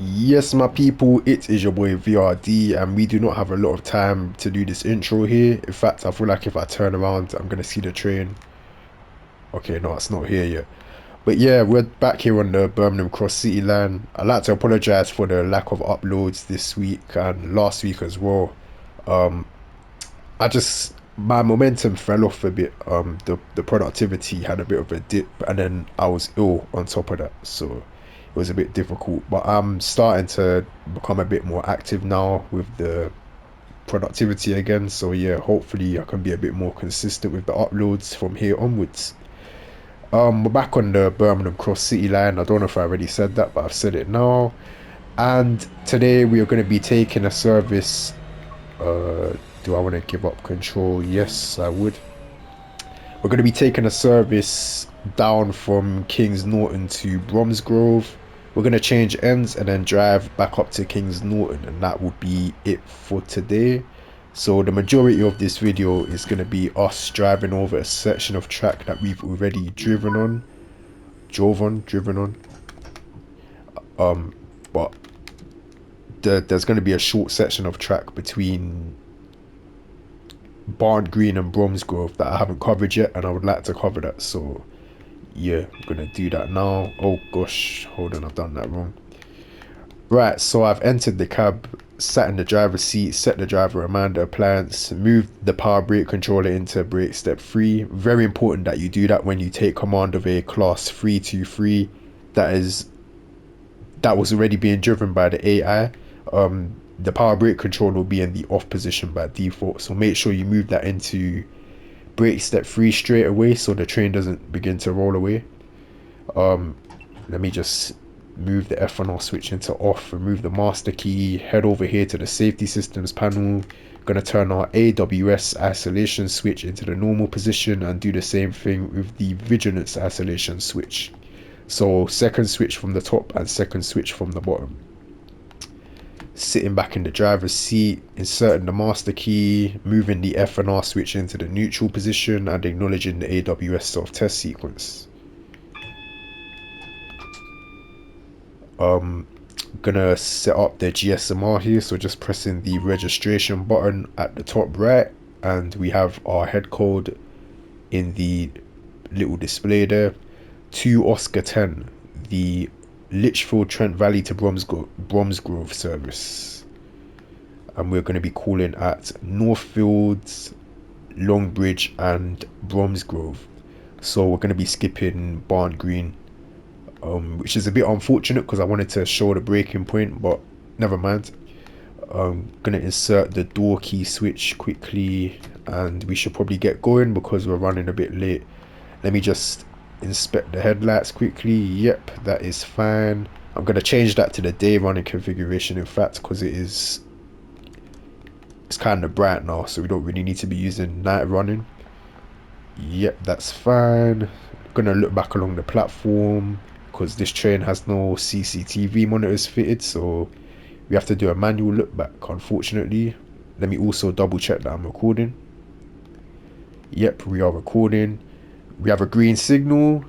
Yes, my people, it is your boy VRD, and we do not have a lot of time to do this intro here. In fact, I feel like if I turn around, I'm gonna see the train. Okay, no, it's not here yet. But yeah, we're back here on the Birmingham Cross City line. I'd like to apologize for the lack of uploads this week and last week as well. Um, my momentum fell off a bit. The productivity had a bit of a dip, and then I was ill on top of that, so it was a bit difficult. But I'm starting to become a bit more active now with the productivity again. So yeah, hopefully I can be a bit more consistent with the uploads from here onwards. We're back on the Birmingham Cross City line. I don't know if I already said that, but I've said it now. And today we are going to be taking a service. Uh, do I want to give up control? Yes, I would. We're going to be taking a service down from King's Norton to Bromsgrove. We're going to change ends and then drive back up to King's Norton, and that will be it for today. So the majority of this video is going to be us driving over a section of track that we've already driven on. But there's going to be a short section of track between Barn Green and Bromsgrove that I haven't covered yet, and I would like to cover that. So yeah, I'm gonna do that now. Oh gosh, hold on, I've done that wrong. Right, so I've entered the cab, sat in the driver's seat, set the driver reminder appliance, moved the power brake controller into brake step 3. Very important that you do that when you take command of a class 323 that was already being driven by the AI. The power brake controller will be in the off position by default, so make sure you move that into brake step 3 straight away so the train doesn't begin to roll away. Let me just move the F1R switch into off, remove the master key, head over here to the safety systems panel. Gonna turn our AWS isolation switch into the normal position and do the same thing with the vigilance isolation switch. So second switch from the top and second switch from the bottom. Sitting back in the driver's seat, inserting the master key, moving the F&R switch into the neutral position and acknowledging the AWS self-test sequence. Gonna set up the GSMR here, so just pressing the registration button at the top right, and we have our head code in the little display there. 2 Oscar 10, the Lichfield Trent Valley to Bromsgrove service, and we're going to be calling at Northfields, Longbridge and Bromsgrove. So we're going to be skipping Barn Green, which is a bit unfortunate because I wanted to show the breaking point, but never mind. I'm gonna insert the door key switch quickly, and we should probably get going because we're running a bit late. Let me just inspect the headlights quickly. Yep, that is fine. I'm gonna change that to the day running configuration, in fact, because it's kind of bright now, so we don't really need to be using night running. Yep, that's fine. Gonna look back along the platform because this train has no CCTV monitors fitted, so we have to do a manual look back, unfortunately. Let me also double check that I'm recording. Yep, we are recording. We have a green signal.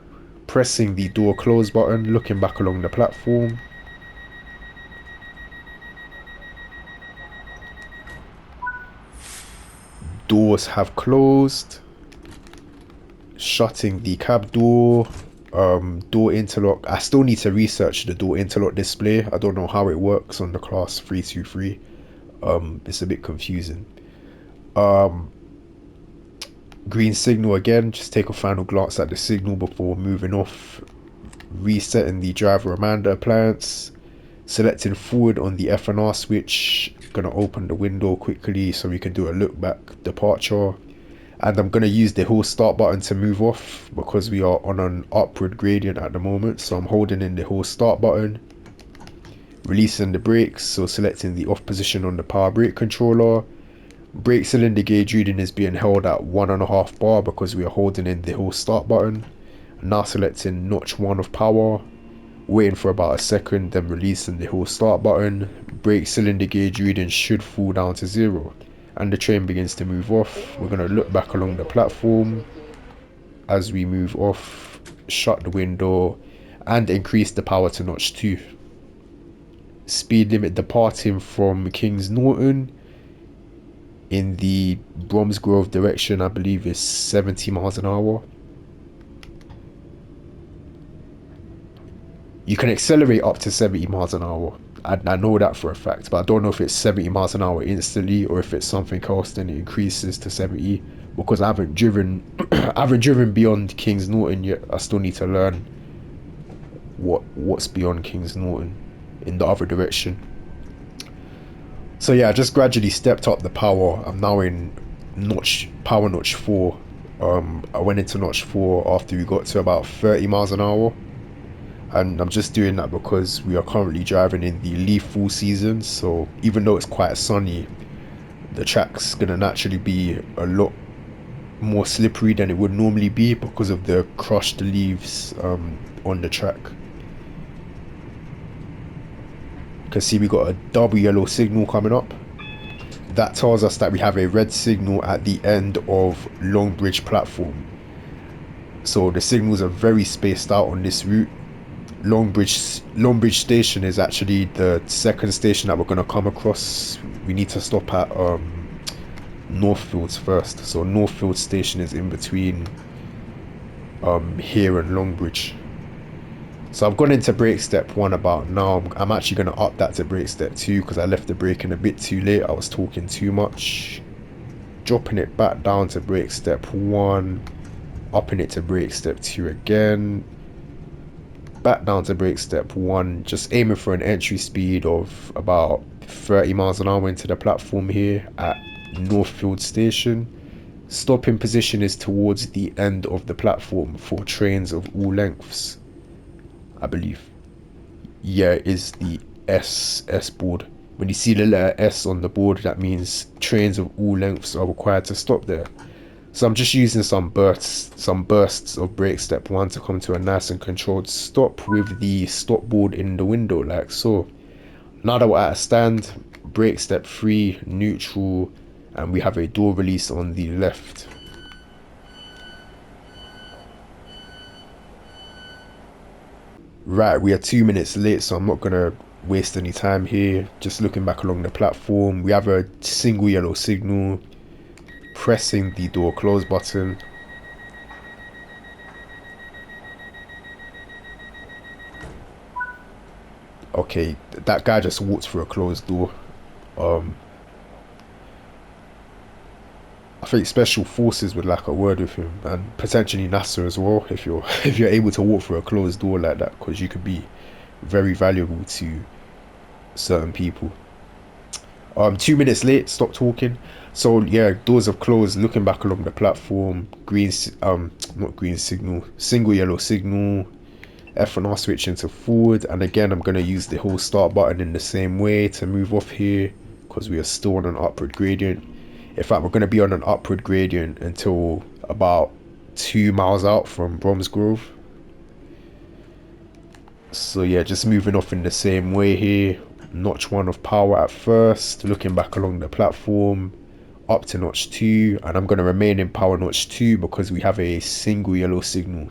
Pressing the door close button, looking back along the platform. Doors have closed. Shutting the cab door. Door interlock. I still need to research the door interlock display. I don't know how it works on the class 323. It's a bit confusing. Green signal again. Just take a final glance at the signal before moving off. Resetting the driver reminder appliance. Selecting forward on the F&R switch. Gonna open the window quickly so we can do a look back departure. And I'm going to use the hill start button to move off because we are on an upward gradient at the moment. So I'm holding in the hill start button, releasing the brakes, so selecting the off position on the power brake controller. Brake cylinder gauge reading is being held at 1.5 bar because we are holding in the hill start button. Now selecting notch 1 of power, waiting for about a second, then releasing the hill start button. Brake cylinder gauge reading should fall down to 0. And the train begins to move off. We're going to look back along the platform as we move off, shut the window and increase the power to notch 2. Speed limit departing from King's Norton in the Bromsgrove direction, I believe, is 70 miles an hour. You can accelerate up to 70 miles an hour. I know that for a fact, but I don't know if it's 70 miles an hour instantly or if it's something else, then it increases to 70, because I haven't driven I haven't driven beyond King's Norton yet. I still need to learn what's beyond King's Norton in the other direction. So yeah, I just gradually stepped up the power. I'm now in power notch 4. I went into notch 4 after we got to about 30 miles an hour. And I'm just doing that because we are currently driving in the leaf fall season. So even though it's quite sunny, the track's gonna naturally be a lot more slippery than it would normally be because of the crushed leaves on the track. You can see we got a double yellow signal coming up. That tells us that we have a red signal at the end of Longbridge platform. So the signals are very spaced out on this route. Longbridge station is actually the second station that we're going to come across. We need to stop at Northfields first. So Northfield station is in between here and Longbridge. So I've gone into brake step 1 about now. I'm actually going to up that to brake step 2 because I left the braking a bit too late. I was talking too much. Dropping it back down to brake step 1. Upping it to brake step 2 again. Back down to brake step 1. Just aiming for an entry speed of about 30 miles an hour into the platform here at Northfield station. Stopping position is towards the end of the platform for trains of all lengths, I believe. Yeah, it is the S board. When you see the letter S on the board, that means trains of all lengths are required to stop there. So I'm just using some bursts of brake step 1 to come to a nice and controlled stop with the stop board in the window like so. Now that we're at a stand, brake step 3, neutral, and we have a door release on the left. Right, we are 2 minutes late, so I'm not gonna waste any time here. Just looking back along the platform, we have a single yellow signal. Pressing the door close button. Okay, that guy just walked through a closed door. I think special forces would like a word with him, and potentially NASA as well, if you're if you're able to walk through a closed door like that, because you could be very valuable to certain people. 2 minutes late, stop talking. So yeah, doors have closed. Looking back along the platform, not green signal, single yellow signal. F&R switch into forward, and again I'm going to use the whole start button in the same way to move off here because we are still on an upward gradient. In fact, we're going to be on an upward gradient until about 2 miles out from Bromsgrove. So yeah, just moving off in the same way here. Notch 1 of power at first, looking back along the platform, up to notch 2, and I'm going to remain in power notch 2 because we have a single yellow signal.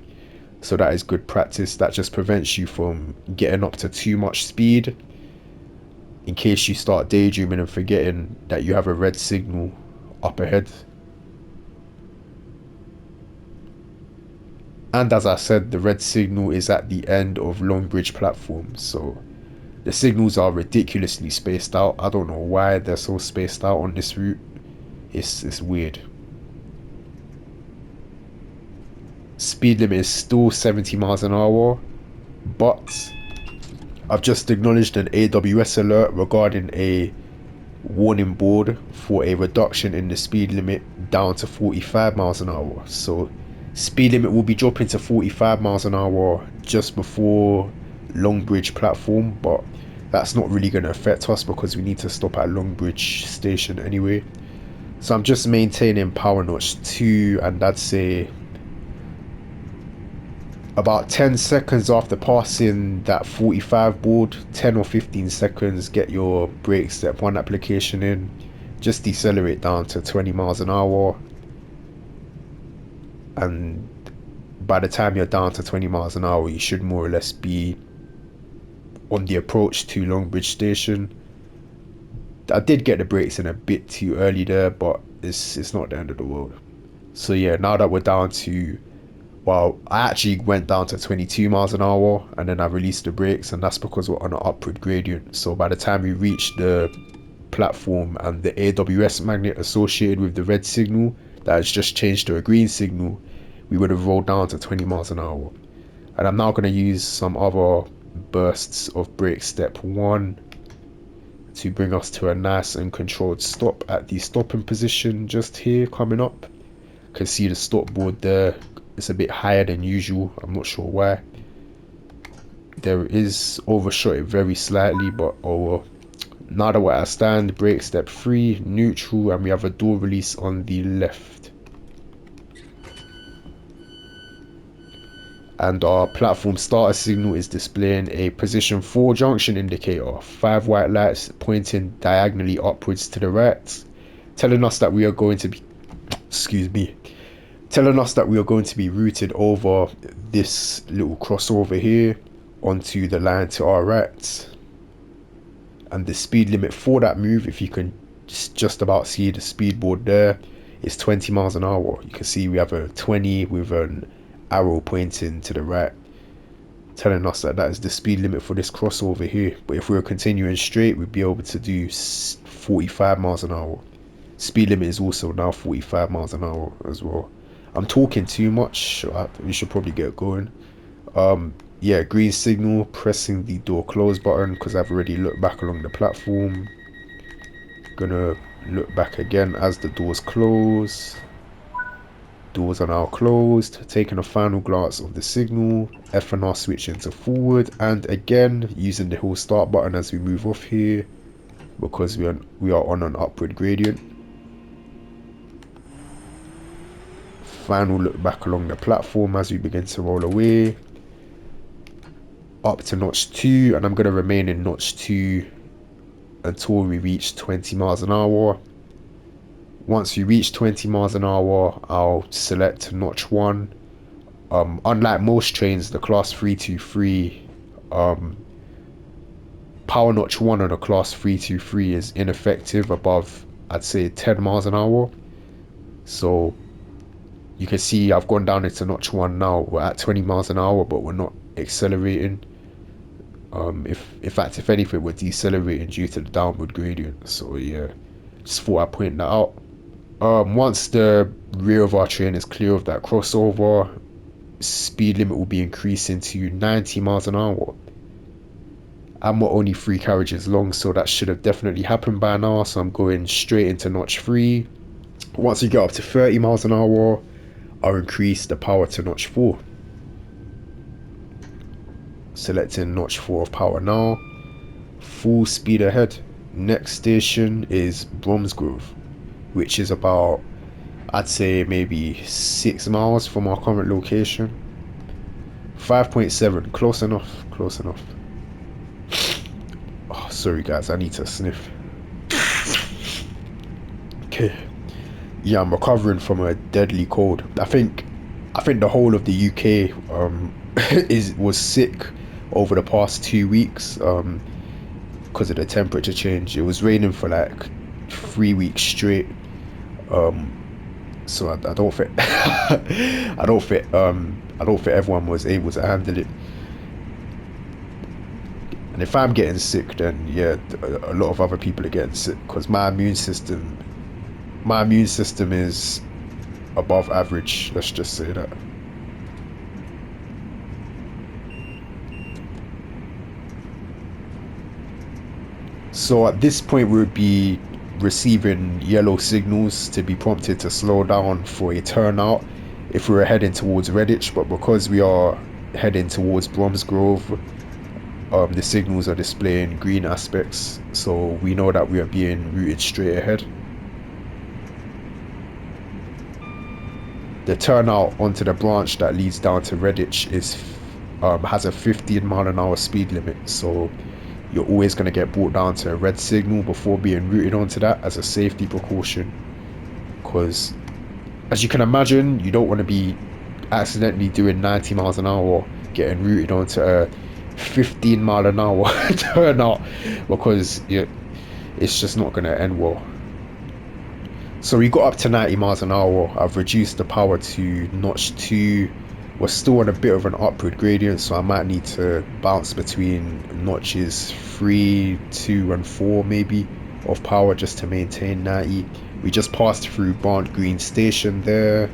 So that is good practice. That just prevents you from getting up to too much speed in case you start daydreaming and forgetting that you have a red signal up ahead. And as I said, the red signal is at the end of Longbridge platform, so the signals are ridiculously spaced out. I don't know why they're so spaced out on this route. It's weird. Speed limit is still 70 miles an hour, but I've just acknowledged an AWS alert regarding a warning board for a reduction in the speed limit down to 45 miles an hour. So speed limit will be dropping to 45 miles an hour just before Longbridge platform, but that's not really going to affect us because we need to stop at Longbridge station anyway. So I'm just maintaining power notch 2, and I'd say about 10 seconds after passing that 45 board, 10 or 15 seconds, get your brake step 1 application in. Just decelerate down to 20 miles an hour, and by the time you're down to 20 miles an hour, you should more or less be on the approach to Longbridge Station. I did get the brakes in a bit too early there, but it's not the end of the world. So yeah, now that we're down to, well, I actually went down to 22 miles an hour and then I released the brakes, and that's because we're on an upward gradient. So by the time we reach the platform and the AWS magnet associated with the red signal that has just changed to a green signal, we would have rolled down to 20 miles an hour. And I'm now going to use some other bursts of brake step 1 to bring us to a nice and controlled stop at the stopping position just here coming up. You can see the stop board there. It's a bit higher than usual. I'm not sure why. There is overshot it very slightly, but oh well. Now that we're at a stand, brake step 3, neutral, and we have a door release on the left. And our platform starter signal is displaying a position 4 junction indicator, 5 white lights pointing diagonally upwards to the right, telling us that we are going to be, telling us that we are going to be routed over this little crossover here onto the line to our right. And the speed limit for that move, if you can just about see the speed board there, is 20 miles an hour. You can see we have a 20 with an arrow pointing to the right, telling us that that is the speed limit for this crossover here. But if we were continuing straight, we'd be able to do 45 miles an hour. Speed limit is also now 45 miles an hour as well. I'm talking too much. We should probably get going. Yeah, green signal, pressing the door close button because I've already looked back along the platform. Gonna look back again as the doors close. Doors are now closed. Taking a final glance of the signal. F and R switch into forward, and again using the hill start button as we move off here because we are on an upward gradient. Final look back along the platform as we begin to roll away. Up to notch 2, and I'm going to remain in notch 2 until we reach 20 miles an hour. Once we reach 20 miles an hour, I'll select notch 1. Unlike most trains, the class 323 power notch 1 on a class 323 is ineffective above, I'd say, 10 miles an hour. So you can see I've gone down into notch 1 now. We're at 20 miles an hour, but we're not accelerating. If anything, we're decelerating due to the downward gradient. So yeah, just thought I'd point that out. Once the rear of our train is clear of that crossover, speed limit will be increasing to 90 miles an hour. And we're only 3 carriages long, so that should have definitely happened by now. So I'm going straight into notch 3. Once we get up to 30 miles an hour, I'll increase the power to notch 4. Selecting notch 4 of power now. Full speed ahead. Next station is Bromsgrove, which is about, I'd say, maybe 6 miles from our current location. 5.7, close enough, close enough. Oh, sorry guys, I need to sniff. Okay. Yeah, I'm recovering from a deadly cold. I think the whole of the UK was sick over the past 2 weeks because of the temperature change. It was raining for like 3 weeks straight. So I don't think I don't think everyone was able to handle it. And if I'm getting sick, then yeah, a lot of other people are getting sick because my immune system is above average. Let's just say that. So at this point we would be receiving yellow signals to be prompted to slow down for a turnout if we were heading towards Redditch, but because we are heading towards Bromsgrove, the signals are displaying green aspects, so we know that we are being routed straight ahead. The turnout onto the branch that leads down to Redditch has a 15 mile an hour speed limit, so you're always going to get brought down to a red signal before being routed onto that as a safety precaution, because as you can imagine, you don't want to be accidentally doing 90 miles an hour getting routed onto a 15 mile an hour turnout, because it's just not going to end well. So we got up to 90 miles an hour. I've reduced the power to notch 2. We're still on a bit of an upward gradient, so I might need to bounce between notches 3, 2 and 4 maybe of power just to maintain 90. We just passed through Barnt Green Station there.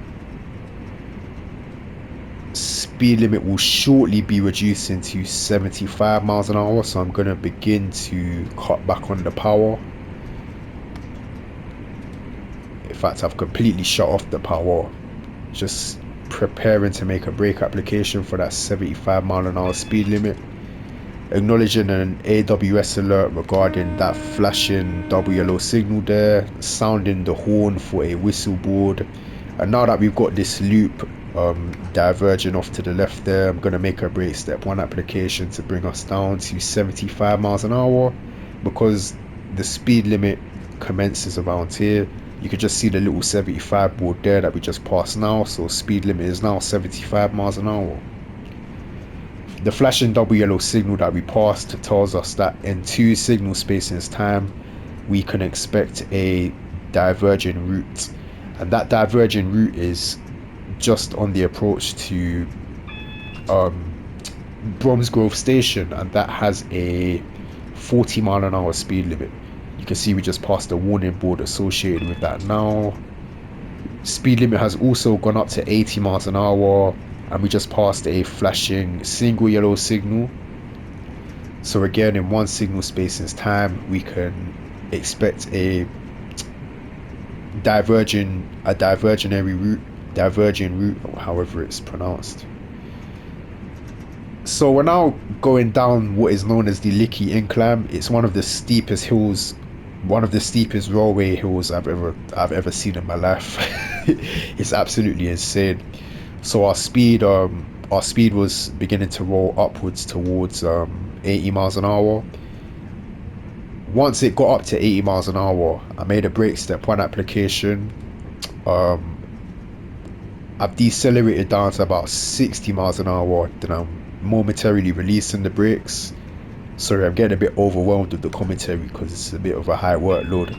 Speed limit will shortly be reducing to 75 miles an hour, so I'm going to begin to cut back on the power. In fact, I've completely shut off the power, just preparing to make a brake application for that 75 mile an hour speed limit. Acknowledging an AWS alert regarding that flashing double yellow signal there, sounding the horn for a whistle board. And now that we've got this loop diverging off to the left there, I'm going to make a brake step 1 application to bring us down to 75 miles an hour, because the speed limit commences around here. You can just see the little 75 board there that we just passed now, so speed limit is now 75 miles an hour. The flashing double yellow signal that we passed tells us that in 2 signal spaces time we can expect a diverging route, and that diverging route is just on the approach to Bromsgrove station, and that has a 40 mile an hour speed limit. You can see we just passed the warning board associated with that now. Speed limit has also gone up to 80 miles an hour, and we just passed a flashing single yellow signal. So again, in 1 signal space's time we can expect a diverging route, or however it's pronounced. So we're now going down what is known as the Licky Incline. It's one of the steepest hills, one of the steepest railway hills I've ever seen in my life. It's absolutely insane. So our speed was beginning to roll upwards towards 80 miles an hour. Once it got up to 80 miles an hour, I made a brake step 1 application. I've decelerated down to about 60 miles an hour, then I'm momentarily releasing the brakes. Sorry, I'm getting a bit overwhelmed with the commentary because it's a bit of a high workload.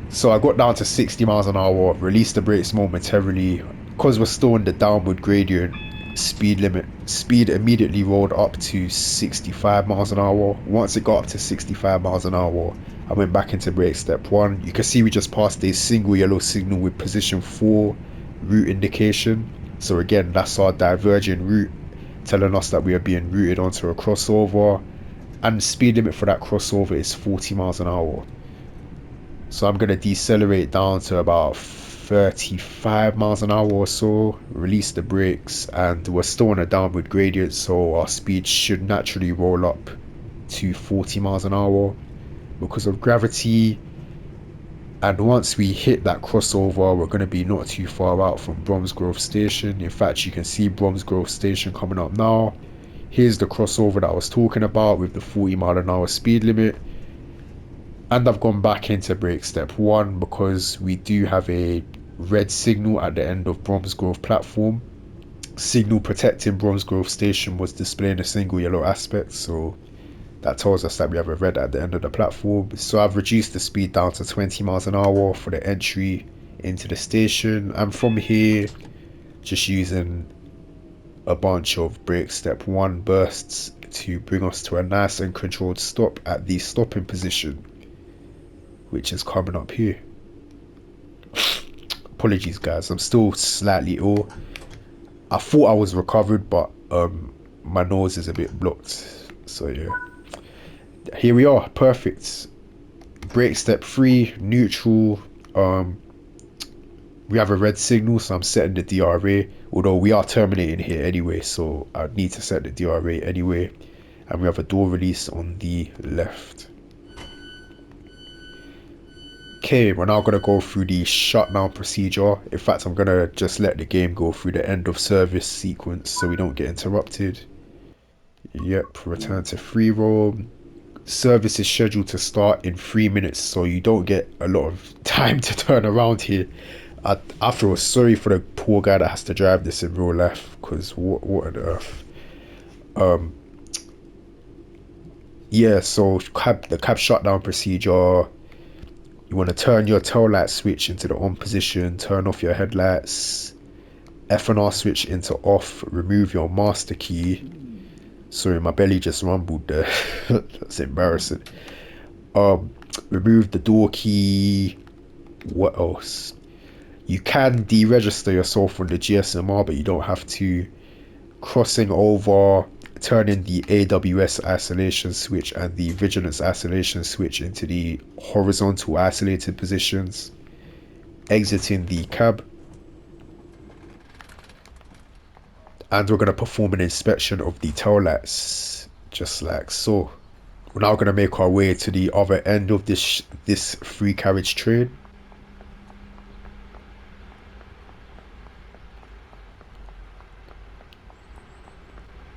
So I got down to 60 miles an hour, released the brakes momentarily. Because we're still in the downward gradient, speed immediately rolled up to 65 miles an hour. Once it got up to 65 miles an hour, I went back into brake step 1. You can see we just passed a single yellow signal with position 4 route indication. So again, that's our diverging route, telling us that we are being routed onto a crossover, and the speed limit for that crossover is 40 miles an hour. So I'm going to decelerate down to about 35 miles an hour or so, release the brakes, and we're still on a downward gradient, so our speed should naturally roll up to 40 miles an hour because of gravity. And once we hit that crossover, we're going to be not too far out from Bromsgrove station. In fact, you can see Bromsgrove station coming up now. Here's the crossover that I was talking about with the 40 mile an hour speed limit. And I've gone back into brake step 1 because we do have a red signal at the end of Bromsgrove platform. Signal protecting Bromsgrove station was displaying a single yellow aspect, so that tells us that we have a red at the end of the platform. So I've reduced the speed down to 20 miles an hour for the entry into the station, and from here just using a bunch of brake step 1 bursts to bring us to a nice and controlled stop at the stopping position, which is coming up here. Apologies guys, I'm still slightly ill. I thought I was recovered, but my nose is a bit blocked, so yeah. Here we are, perfect. Brake step 3, neutral. We have a red signal, so I'm setting the DRA, although we are terminating here anyway, so I need to set the DRA anyway. And we have a door release on the left. Okay, we're now going to go through the shutdown procedure. In fact, I'm going to just let the game go through the end of service sequence so we don't get interrupted. Yep, return to free roam. Service is scheduled to start in 3 minutes, so you don't get a lot of time to turn around here. I feel sorry for the poor guy that has to drive this in real life, because what on earth. Yeah, so the cab shutdown procedure, you want to turn your tail light switch into the on position, turn off your headlights, F and R switch into off, remove your master key. Sorry, my belly just rumbled there. That's embarrassing. Um, remove the door key. What else? You can deregister yourself from the GSMR, but you don't have to. Crossing over, turning the AWS isolation switch and the vigilance isolation switch into the horizontal isolated positions. Exiting the cab, and we're going to perform an inspection of the tail lights, just like so. We're now going to make our way to the other end of this free carriage train.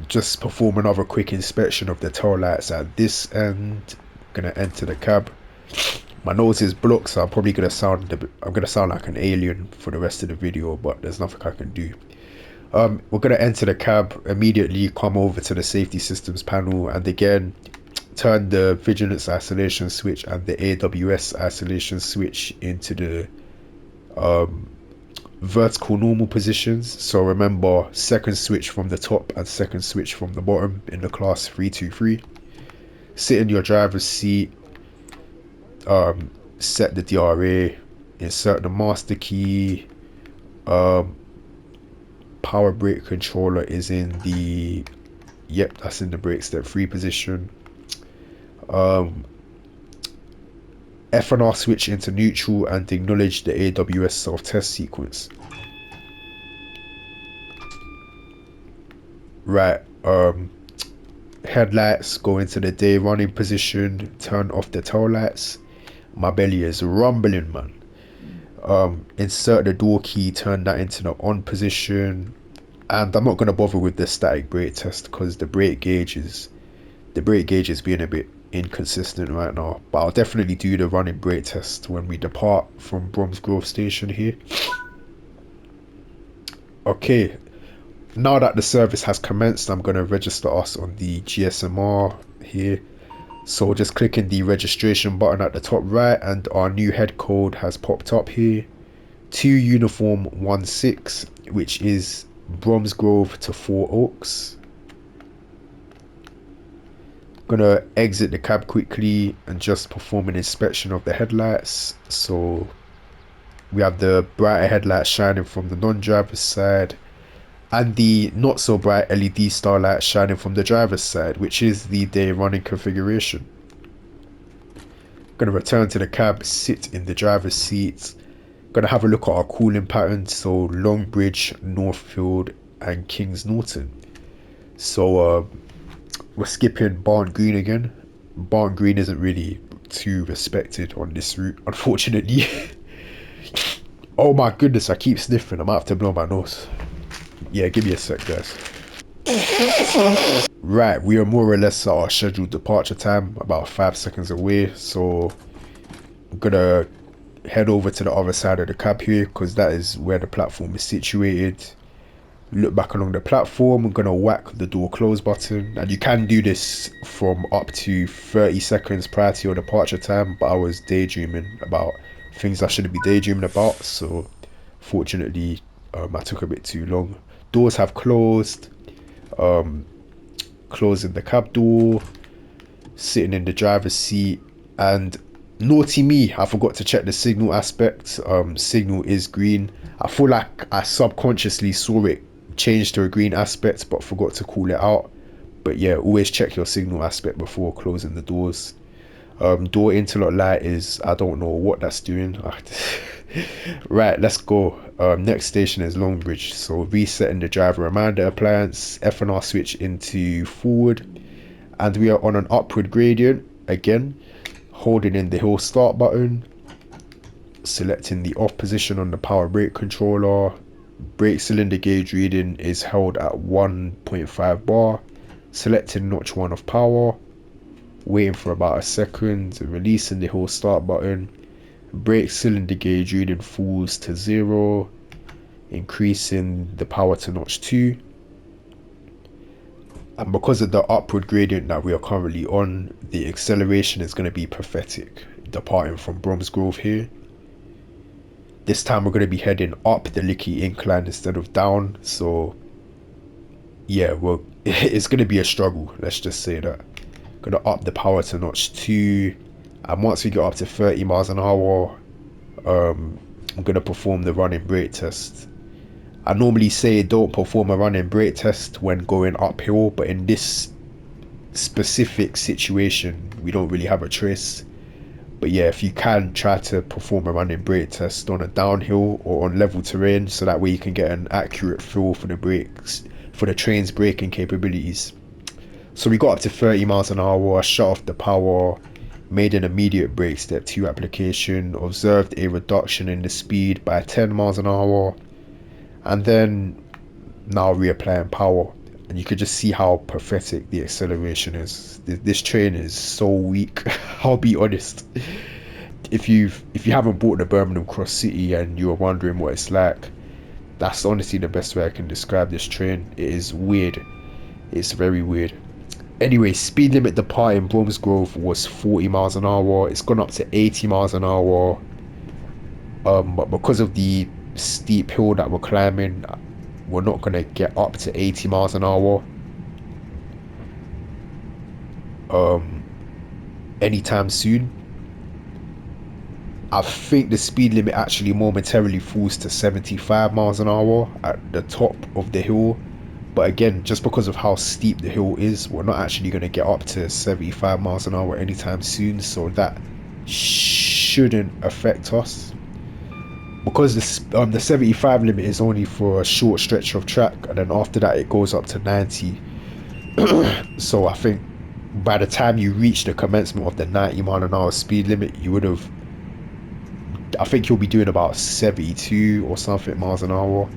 Just perform another quick inspection of the tail lights at this end. Gonna enter the cab. My nose is blocked, so I'm probably I'm gonna sound like an alien for the rest of the video, but there's nothing I can do. We're gonna enter the cab, immediately come over to the safety systems panel, and again turn the vigilance isolation switch and the AWS isolation switch into the vertical normal positions. So remember, second switch from the top and second switch from the bottom in the class 323. Sit in your driver's seat, set the DRA, insert the master key. Power brake controller is in the, yep, that's in the brake step 3 position. F and R switch into neutral and acknowledge the AWS self-test sequence. Right, headlights go into the day running position, turn off the tail lights. My belly is rumbling, man. Insert the door key, turn that into the on position, and I'm not going to bother with the static brake test because the brake gauge is being a bit inconsistent right now, but I'll definitely do the running brake test when we depart from Bromsgrove station here. Okay, now that the service has commenced, I'm going to register us on the GSMR here. So just clicking the registration button at the top right, and our new head code has popped up here. 2 uniform 16, which is Bromsgrove to 4 Oaks. Gonna exit the cab quickly and just perform an inspection of the headlights. So we have the brighter headlights shining from the non-driver's side, and the not so bright LED starlight shining from the driver's side, which is the day running configuration. Gonna return to the cab, sit in the driver's seat. Gonna have a look at our cooling patterns, so Longbridge, Northfield and Kings Norton. So we're skipping Barn Green again. Barn Green isn't really too respected on this route, unfortunately. Oh my goodness, I keep sniffing. I might have to blow my nose. Yeah, give me a sec, guys. Right, we are more or less at our scheduled departure time, about 5 seconds away. So I'm gonna head over to the other side of the cab here because that is where the platform is situated. Look back along the platform. I'm gonna whack the door close button, and you can do this from up to 30 seconds prior to your departure time, but I was daydreaming about things I shouldn't be daydreaming about, so fortunately I took a bit too long. Doors have closed. Closing the cab door, sitting in the driver's seat, and naughty me, I forgot to check the signal aspect. Signal is green. I feel like I subconsciously saw it change to a green aspect but forgot to call it out. But yeah, always check your signal aspect before closing the doors. Door interlock light is, I don't know what that's doing. Right, let's go. Next station is Longbridge, so resetting the driver reminder appliance, F and R switch into forward, and we are on an upward gradient again, holding in the hill start button, selecting the off position on the power brake controller. Brake cylinder gauge reading is held at 1.5 bar, selecting notch 1 of power, waiting for about a second, releasing the hill start button. Brake cylinder gauge reading falls to 0, increasing the power to notch 2. And because of the upward gradient that we are currently on, the acceleration is going to be pathetic, departing from Bromsgrove here. This time we're going to be heading up the Licky incline instead of down, so yeah, well, it's going to be a struggle, let's just say that. Going to up the power to notch 2, and once we get up to 30 miles an hour, I'm going to perform the running brake test. I normally say don't perform a running brake test when going uphill, but in this specific situation we don't really have a choice. But yeah, if you can, try to perform a running brake test on a downhill or on level terrain, so that way you can get an accurate feel for the brakes, for the train's braking capabilities. So we got up to 30 miles an hour, I shut off the power, made an immediate brake step 2 application, observed a reduction in the speed by 10 miles an hour, and then now reapplying power. And you could just see how pathetic the acceleration is. This train is so weak. I'll be honest. If you haven't bought the Birmingham Cross City and you're wondering what it's like, that's honestly the best way I can describe this train. It is weird. It's very weird. Anyway, speed limit depart in Bromsgrove was 40 miles an hour. It's gone up to 80 miles an hour. But because of the steep hill that we're climbing, we're not going to get up to 80 miles an hour anytime soon. I think the speed limit actually momentarily falls to 75 miles an hour at the top of the hill, but again, just because of how steep the hill is, we're not actually going to get up to 75 miles an hour anytime soon, so that shouldn't affect us. Because the 75 limit is only for a short stretch of track, and then after that it goes up to 90. So I think by the time you reach the commencement of the 90 mile an hour speed limit, you would have, I think you'll be doing about 72 or something miles an hour.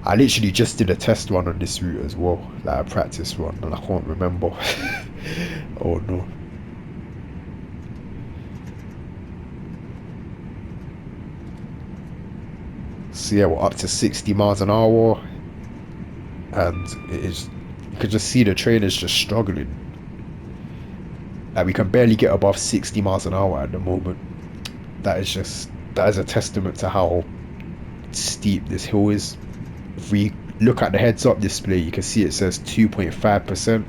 I literally just did a test run on this route as well, like a practice run, and I can't remember. Oh no. So yeah, we're up to 60 miles an hour, and it is, you can just see the train is just struggling. Like, we can barely get above 60 miles an hour at the moment. That is a testament to how steep this hill is. If we look at the heads up display, you can see it says 2.5%.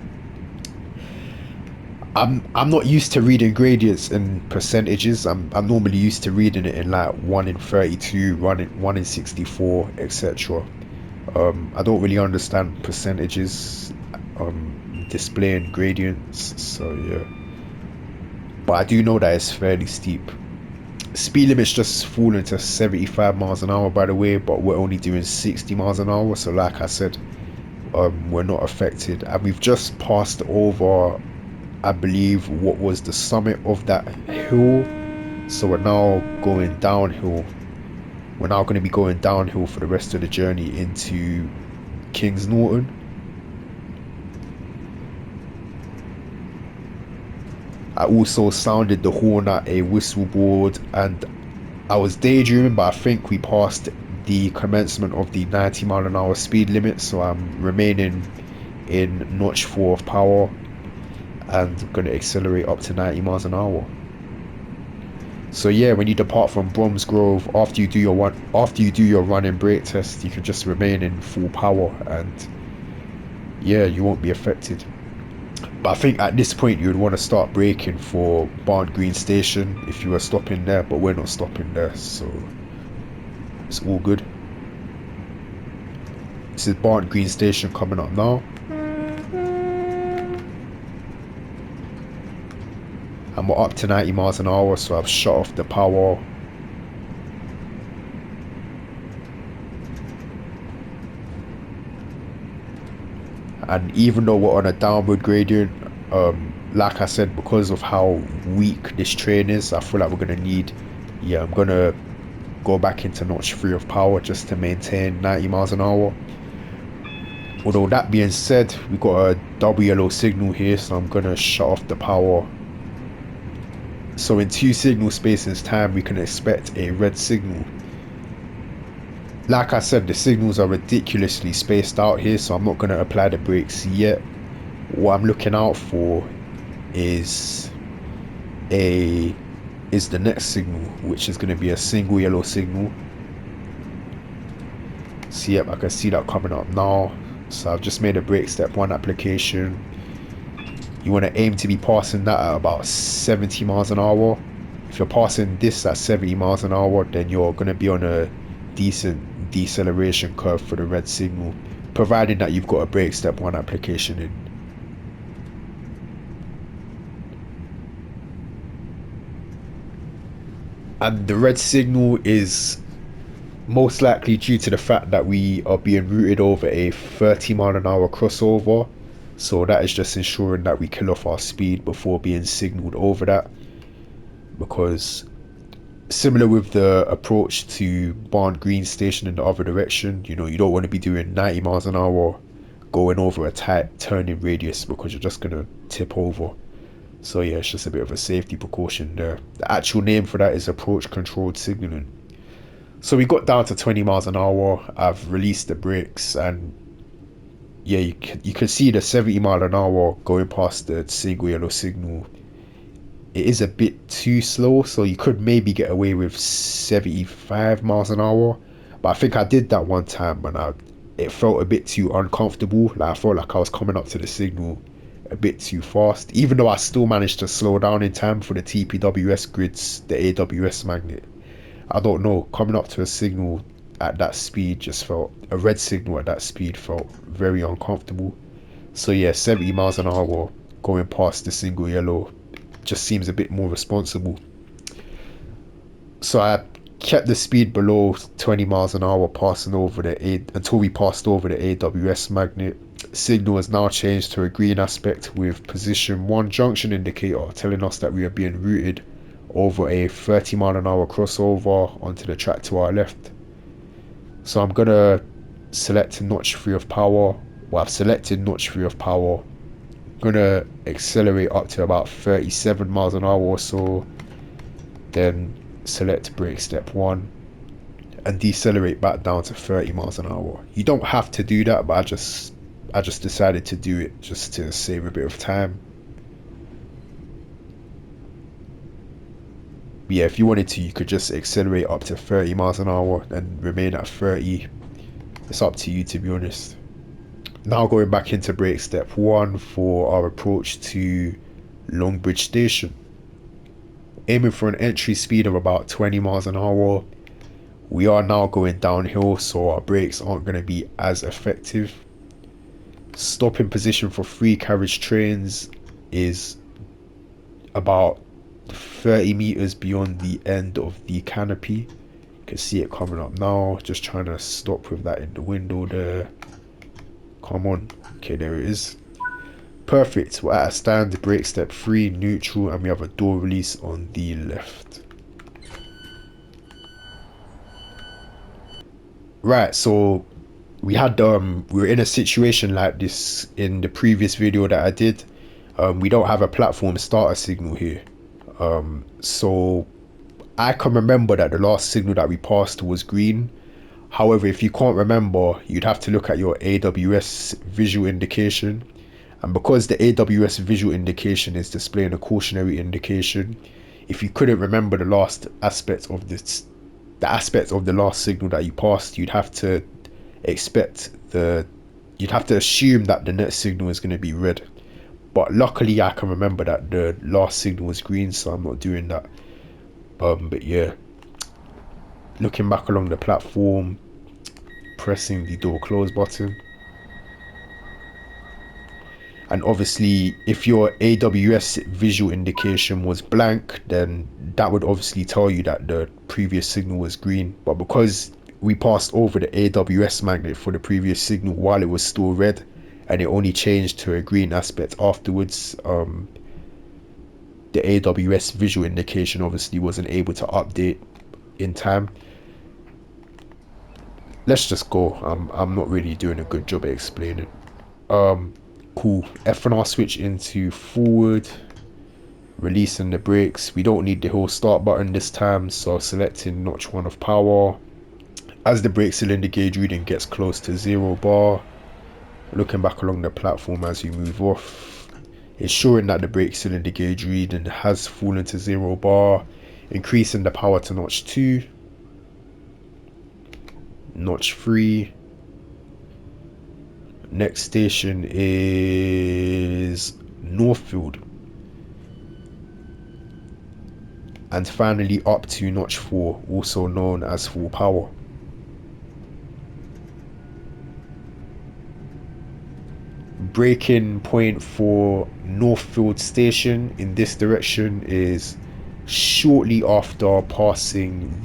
I'm not used to reading gradients in percentages. I'm normally used to reading it in like 1 in 32, 1 in 64, etc. I don't really understand percentages displaying gradients, so yeah. But I do know that it's fairly steep. Speed limit's just fallen to 75 miles an hour, by the way, but we're only doing 60 miles an hour, so like I said, we're not affected. And we've just passed over, I believe, what was the summit of that hill, so we're now going downhill. We're now going to be going downhill for the rest of the journey into King's Norton. I also sounded the horn at a whistle board, and I was daydreaming, but I think we passed the commencement of the 90 mile an hour speed limit, so I'm remaining in notch 4 of power and going to accelerate up to 90 miles an hour. So yeah, when you depart from Bromsgrove, after you do your running brake test, you can just remain in full power, and yeah, you won't be affected. But I think at this point you would want to start braking for Barnt Green Station if you were stopping there, but we're not stopping there, so it's all good. This is Barnt Green Station coming up now. And we're up to 90 miles an hour, so I've shut off the power. And even though we're on a downward gradient, like I said, because of how weak this train is, I feel like we're going to need, yeah, I'm going to go back into notch 3 of power just to maintain 90 miles an hour. Although that being said, we've got a double yellow signal here, so I'm going to shut off the power. So in 2 signal spaces time, we can expect a red signal. Like I said, the signals are ridiculously spaced out here, so I'm not going to apply the brakes yet. What I'm looking out for is a is the next signal, which is going to be a single yellow signal. So yep, I can see that coming up now. So I've just made a brake step 1 application. You want to aim to be passing that at about 70 miles an hour. If you're passing this at 70 miles an hour, then you're going to be on a decent deceleration curve for the red signal, providing that you've got a brake step 1 application in. And the red signal is most likely due to the fact that we are being routed over a 30-mile-an-hour crossover. So that is just ensuring that we kill off our speed before being signaled over that. Because similar with the approach to Barn Green Station in the other direction, you know, you don't want to be doing 90 miles an hour going over a tight turning radius, because you're just going to tip over. So yeah, it's just a bit of a safety precaution there. The actual name for that is approach controlled signaling. So we got down to 20 miles an hour. I've released the brakes, and yeah, you can see the 70 mile an hour going past the single yellow signal. It is a bit too slow, so you could maybe get away with 75 miles an hour. But I think I did that one time and it felt a bit too uncomfortable. Like I felt like I was coming up to the signal a bit too fast, even though I still managed to slow down in time for the TPWS grids, the AWS magnet. I don't know, coming up to a signal at that speed just felt, a red signal at that speed felt very uncomfortable. So yeah, 70 miles an hour going past the single yellow just seems a bit more responsible. So I kept the speed below 20 miles an hour passing over until we passed over the AWS magnet. Signal has now changed to a green aspect with position 1 junction indicator telling us that we are being routed over a 30 mile an hour crossover onto the track to our left. So I'm gonna select notch 3 of power. Well, I've selected notch 3 of power. I'm gonna accelerate up to about 37 miles an hour or so, then select brake step 1 and decelerate back down to 30 miles an hour. You don't have to do that, but I just decided to do it just to save a bit of time. But yeah, if you wanted to, you could just accelerate up to 30 miles an hour and remain at 30. It's up to you, to be honest. Now going back into brake step 1 for our approach to Longbridge Station. Aiming for an entry speed of about 20 miles an hour. We are now going downhill, so our brakes aren't going to be as effective. Stopping position for 3 carriage trains is about 30 meters beyond the end of the canopy. You can see it coming up now. Just trying to stop with that in the window there. Come on. Okay, there it is. Perfect. We're at a stand, brake step 3, neutral, and we have a door release on the left. Right, so we were in a situation like this in the previous video that I did. We don't have a platform starter signal here. So I can remember that the last signal that we passed was green. However, if you can't remember, you'd have to look at your AWS visual indication. And because the AWS visual indication is displaying a cautionary indication, if you couldn't remember the last aspect of this, the aspect of the last signal that you passed, you'd have to assume that the next signal is going to be red. But luckily I can remember that the last signal was green, so I'm not doing that. But yeah, looking back along the platform, pressing the door close button. And obviously if your AWS visual indication was blank, then that would obviously tell you that the previous signal was green. But because we passed over the AWS magnet for the previous signal while it was still red, and it only changed to a green aspect afterwards, the AWS visual indication obviously wasn't able to update in time. Let's just go. I'm not really doing a good job at explaining. Cool. F and R switch into forward, releasing the brakes. We don't need the whole start button this time, so selecting notch 1 of power, As the brake cylinder gauge reading gets close to 0 bar, looking back along the platform as we move off, ensuring that the brake cylinder gauge reading has fallen to 0 bar, increasing the power to notch 2, notch 3. Next station is Northfield, and finally up to notch 4, also known as full power. Braking point for Northfield station in this direction is shortly after passing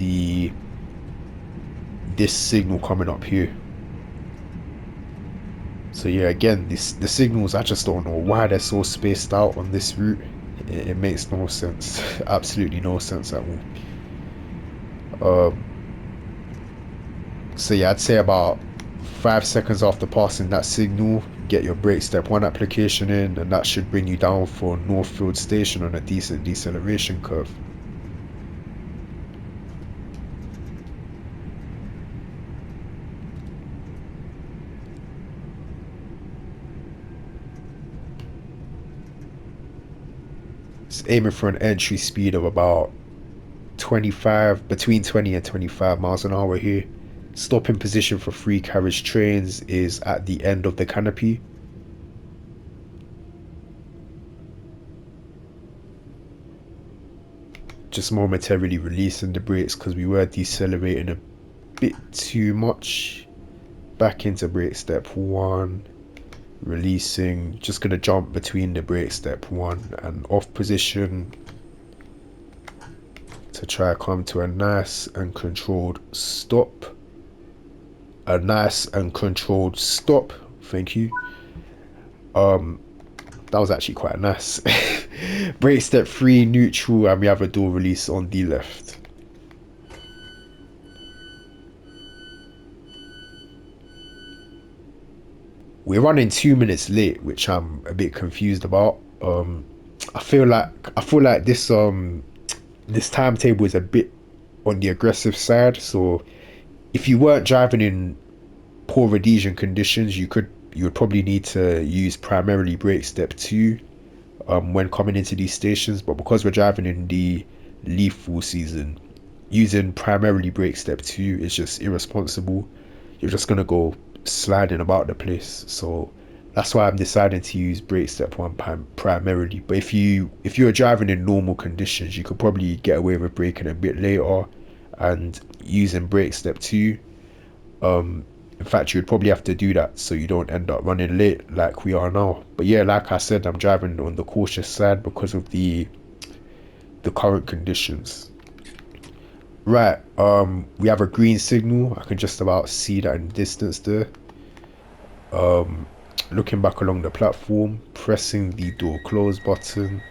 this signal coming up here. So yeah, again, the signals, I just don't know why they're so spaced out on this route. It makes no sense. Absolutely no sense at all. So yeah, I'd say about 5 seconds after passing that signal, get your brake step 1 application in, and that should bring you down for Northfield station on a decent deceleration curve. It's aiming for an entry speed of about 25, between 20 and 25 miles an hour here. Stopping position for 3 carriage trains is at the end of the canopy. Just momentarily releasing the brakes because we were decelerating a bit too much. Back into brake step 1, releasing, just going to jump between the brake step 1 and off position to try come to a nice and controlled stop. A nice and controlled stop, thank you. That was actually quite nice. Brake step 3 neutral, and we have a door release on the left. We're running 2 minutes late, which I'm a bit confused about. I feel like this timetable is a bit on the aggressive side. So if you weren't driving in poor rhodesian conditions, you would probably need to use primarily brake step 2 when coming into these stations. But because we're driving in the lethal season, using primarily brake step 2 is just irresponsible. You're just gonna go sliding about the place. So that's why I'm deciding to use brake step 1 primarily. But if you're driving in normal conditions, you could probably get away with braking a bit later and using brake step 2. In fact, you would probably have to do that so you don't end up running late like we are now. But yeah, like I said, I'm driving on the cautious side because of the current conditions. Right, we have a green signal. I can just about see that in the distance there. Looking back along the platform, pressing the door close button.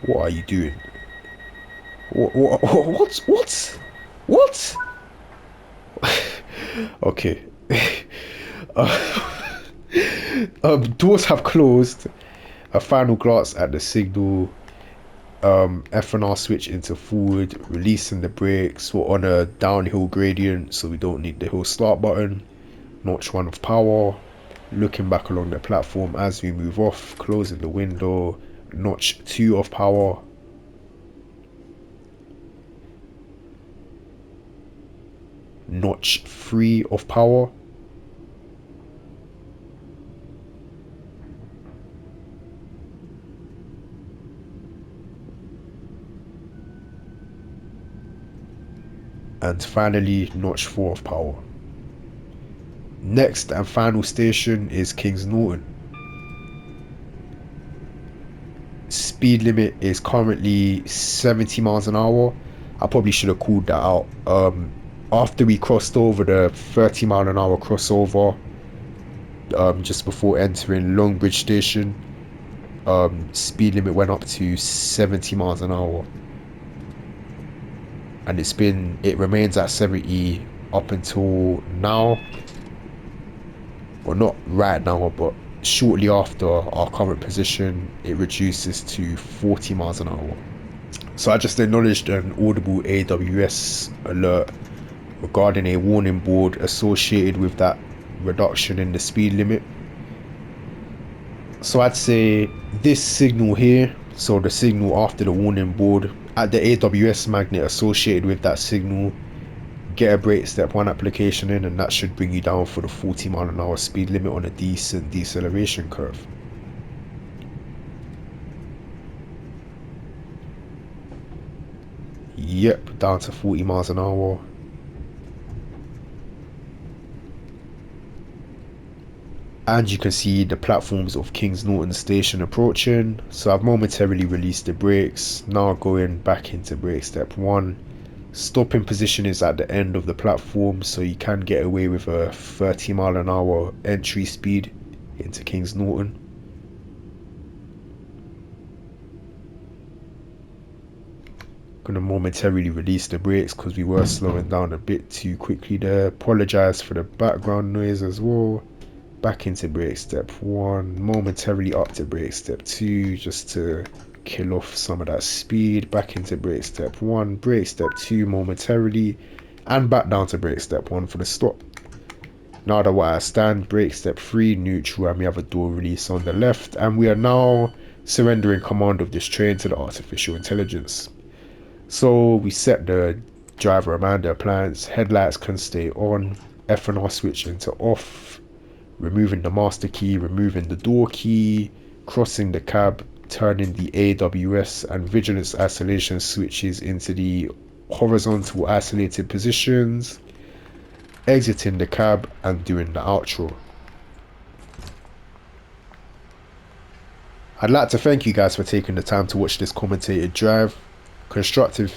What are you doing? What? Okay. Doors have closed. A final glance at the signal. F&R switch into forward, releasing the brakes. We're on a downhill gradient, so we don't need the hill start button. Notch 1 of power. Looking back along the platform as we move off, closing the window. Notch 2 of power. Notch 3 of power. And finally, notch 4 of power. Next and final station is Kings Norton. Speed limit is currently 70 miles an hour. I probably should have called that out. After we crossed over the 30 mile an hour crossover, just before entering Longbridge station, speed limit went up to 70 miles an hour. And it remains at 70 up until now. Well, not right now, but shortly after our current position, it reduces to 40 miles an hour. So I just acknowledged an audible AWS alert regarding a warning board associated with that reduction in the speed limit. So I'd say this signal here, so the signal after the warning board, at the AWS magnet associated with that signal, get a brake step 1 application in, and that should bring you down for the 40 mph speed limit on a decent deceleration curve. Yep, down to 40 mph. And you can see the platforms of Kings Norton station approaching. So I've momentarily released the brakes, now going back into brake step 1. Stopping position is at the end of the platform, so you can get away with a 30 mph entry speed into Kings Norton. Gonna momentarily release the brakes because we were slowing down a bit too quickly there. Apologize for the background noise as well. Back into brake step 1, momentarily up to brake step 2 just to kill off some of that speed. Back into brake step 1, brake step 2 momentarily, and back down to brake step 1 for the stop. Now that where I stand, brake step 3 neutral, and we have a door release on the left, and we are now surrendering command of this train to the artificial intelligence. So we set the driver reminder appliance, headlights can stay on, F&R switch into off, removing the master key, removing the door key, crossing the cab, turning the AWS and vigilance isolation switches into the horizontal isolated positions, exiting the cab, and doing the outro. I'd like to thank you guys for taking the time to watch this commentated drive. Constructive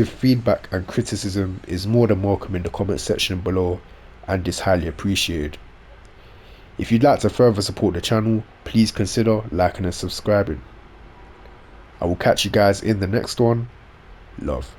feedback and criticism is more than welcome in the comment section below and is highly appreciated. If you'd like to further support the channel, please consider liking and subscribing. I will catch you guys in the next one. Love.